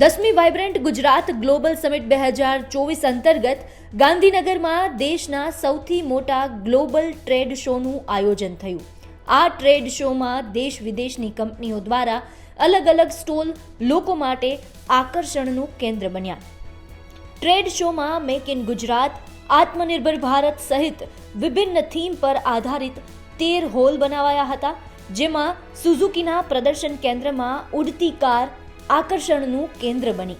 10મી vibrant Gujarat global summit 2024 અંતર્ગત ગાંધીનગરમાં દેશના સૌથી મોટા ગ્લોબલ ટ્રેડ શોનું આયોજન થયું। આ ટ્રેડ શોમાં દેશ વિદેશની કંપનીઓ દ્વારા અલગ અલગ સ્ટોલ લોકો માટે આકર્ષણનું કેન્દ્ર બન્યા। ટ્રેડ શોમાં મેક ઇન ગુજરાત, આત્મનિર્ભર ભારત સહિત વિભિન્ન થીમ પર આધારિત 13 હોલ બનાવાયા હતા, જેમાં સુઝુકીના પ્રદર્શન કેન્દ્રમાં ઉડતી કાર આકર્ષણનું કેન્દ્ર બની।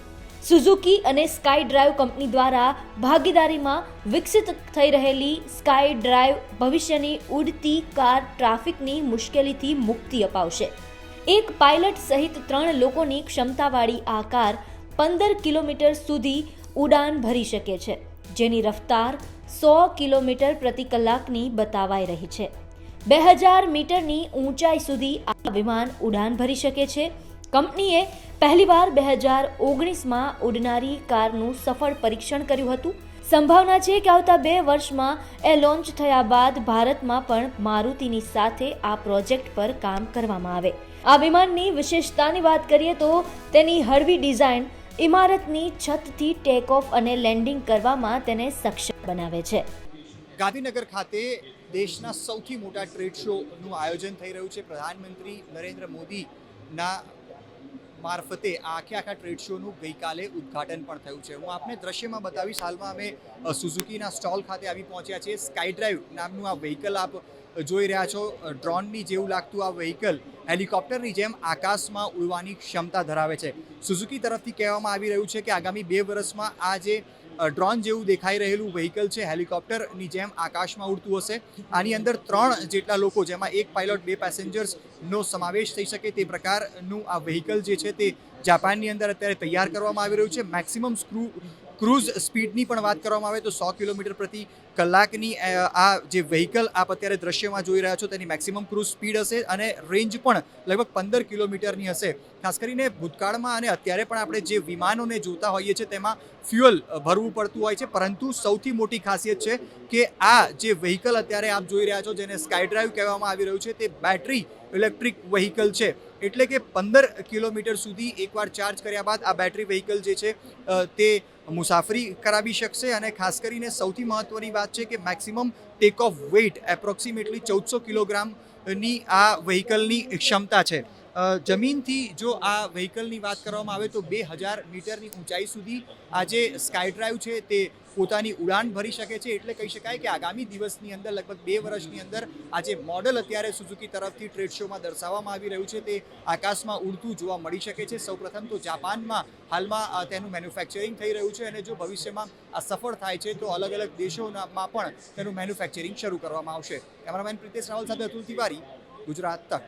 સુઝુકી અને સ્કાય ડ્રાઈવ કંપની દ્વારા ભાગીદારીમાં વિકસિત થઈ રહેલી સ્કાય ડ્રાઈવ ભવિષ્યની ઉડતી કાર ટ્રાફિકની મુશ્કેલીથી મુક્તિ અપાવશે। એક પાયલટ સહિત 3 લોકોની ક્ષમતાવાળી આ કાર 15 કિલોમીટર સુધી ઉડાન ભરી શકે છે, જેની રફતાર 100 કિલોમીટર પ્રતિ કલાકની બતાવાઈ રહી છે। 2000 મીટરની ઊંચાઈ સુધી આ વિમાન ઉડાન ભરી શકે છે। કંપનીએ પહેલીવાર 2019માં ઉડનારી કારનું સફળ પરીક્ષણ કર્યું હતું। સંભાવના છે કે આવતા 2 વર્ષમાં એ લોન્ચ થયા બાદ ભારતમાં પણ મારુતિની સાથે આ પ્રોજેક્ટ પર કામ કરવામાં આવે। આ વિમાનની વિશેષતાની વાત કરીએ તો તેની હળવી ડિઝાઇન ઇમારતની છતથી ટેક ઓફ અને લેન્ડિંગ કરવામાં તેને સક્ષમ બનાવે છે। ગાંધીનગર ખાતે દેશના સૌથી મોટા ટ્રેડ શોનું આયોજન થઈ રહ્યું છે। પ્રધાનમંત્રી નરેન્દ્ર મોદીના મારફતે આખા ટ્રેડ શોનું ગઈકાલે ઉદ્ઘાટન પણ થયું છે। હું આપને દ્રશ્યમાં બતાવીશ। હાલમાં અમે સુઝુકીના સ્ટોલ ખાતે આવી પહોંચ્યા છીએ। સ્કાય ડ્રાઈવ નામનું આ વ્હીકલ આપ જોઈ રહ્યા છો। ડ્રોનની જેવું લાગતું આ વ્હીકલ હેલિકોપ્ટરની જેમ આકાશમાં ઉડવાની ક્ષમતા ધરાવે છે। સુઝુકી તરફથી કહેવામાં આવી રહ્યું છે કે આગામી 2 વર્ષમાં આ જે ડ્રોન જેવું દેખાઈ રહેલું વ્હીકલ છે હેલિકોપ્ટરની જેમ આકાશમાં ઉડતું હશે। આની અંદર 3 જેટલા લોકો, જેમાં 1 પાયલોટ 2 પેસેન્જર્સનો સમાવેશ થઈ શકે તે પ્રકારનું આ વ્હીકલ જે છે તે જાપાનની અંદર અત્યારે તૈયાર કરવામાં આવી રહ્યું છે। મેક્સિમમ ક્રૂઝ સ્પીડની પણ વાત કરવામાં આવે તો 100 કિલોમીટર પ્રતિ કલાકની આ જે વ્હીકલ આપ અત્યારે દ્રશ્યમાં જોઈ રહ્યા છો તેની મેક્સિમમ ક્રૂઝ સ્પીડ હશે અને રેન્જ પણ લગભગ 15 કિલોમીટરની હશે। ખાસ કરીને ભૂતકાળમાં અને અત્યારે પણ આપણે જે વિમાનોને જોતા હોઈએ છીએ તેમાં ફ્યુઅલ ભરવું પડતું હોય છે, પરંતુ સૌથી મોટી ખાસિયત છે કે આ જે વ્હીકલ અત્યારે આપ જોઈ રહ્યા છો, જેને સ્કાય ડ્રાઈવ કહેવામાં આવી રહ્યું છે, તે બેટરી ઇલેક્ટ્રિક વ્હીકલ છે। એટલે કે 15 કિલોમીટર સુધી એકવાર ચાર્જ કર્યા બાદ આ બેટરી વ્હીકલ જે છે તે મુસાફરી કરાવી શકશે। અને ખાસ કરીને સૌથી મહત્ત્વની વાત છે કે maximum take off weight approximately 1400 કિલોગ્રામની આ વ્હીકલની ક્ષમતા છે। જમીનથી જો આ વ્હીકલની વાત કરવામાં આવે તો 2000 મીટરની ઊંચાઈ સુધી આ જે સ્કાય ડ્રાઈવ છે તે પોતાની ઉડાન ભરી શકે છે। એટલે કહી શકાય કે આગામી દિવસની અંદર લગભગ 2 વર્ષની અંદર આ જે મોડલ અત્યારે સુઝુકી તરફથી ટ્રેડ શોમાં દર્શાવવામાં આવી રહ્યું છે તે આકાશમાં ઉડતું જોવા મળી શકે છે। સૌપ્રથમ તો જાપાનમાં હાલમાં તેનું મેન્યુફેક્ચરિંગ થઈ રહ્યું છે અને જો ભવિષ્યમાં આ સફળ થાય છે તો અલગ અલગ દેશોમાં પણ તેનું મેન્યુફેક્ચરિંગ શરૂ કરવામાં આવશે। કેમેરામેન પ્રિતેશ રાવલ સાથે અતુલ તિવારી, ગુજરાત તક।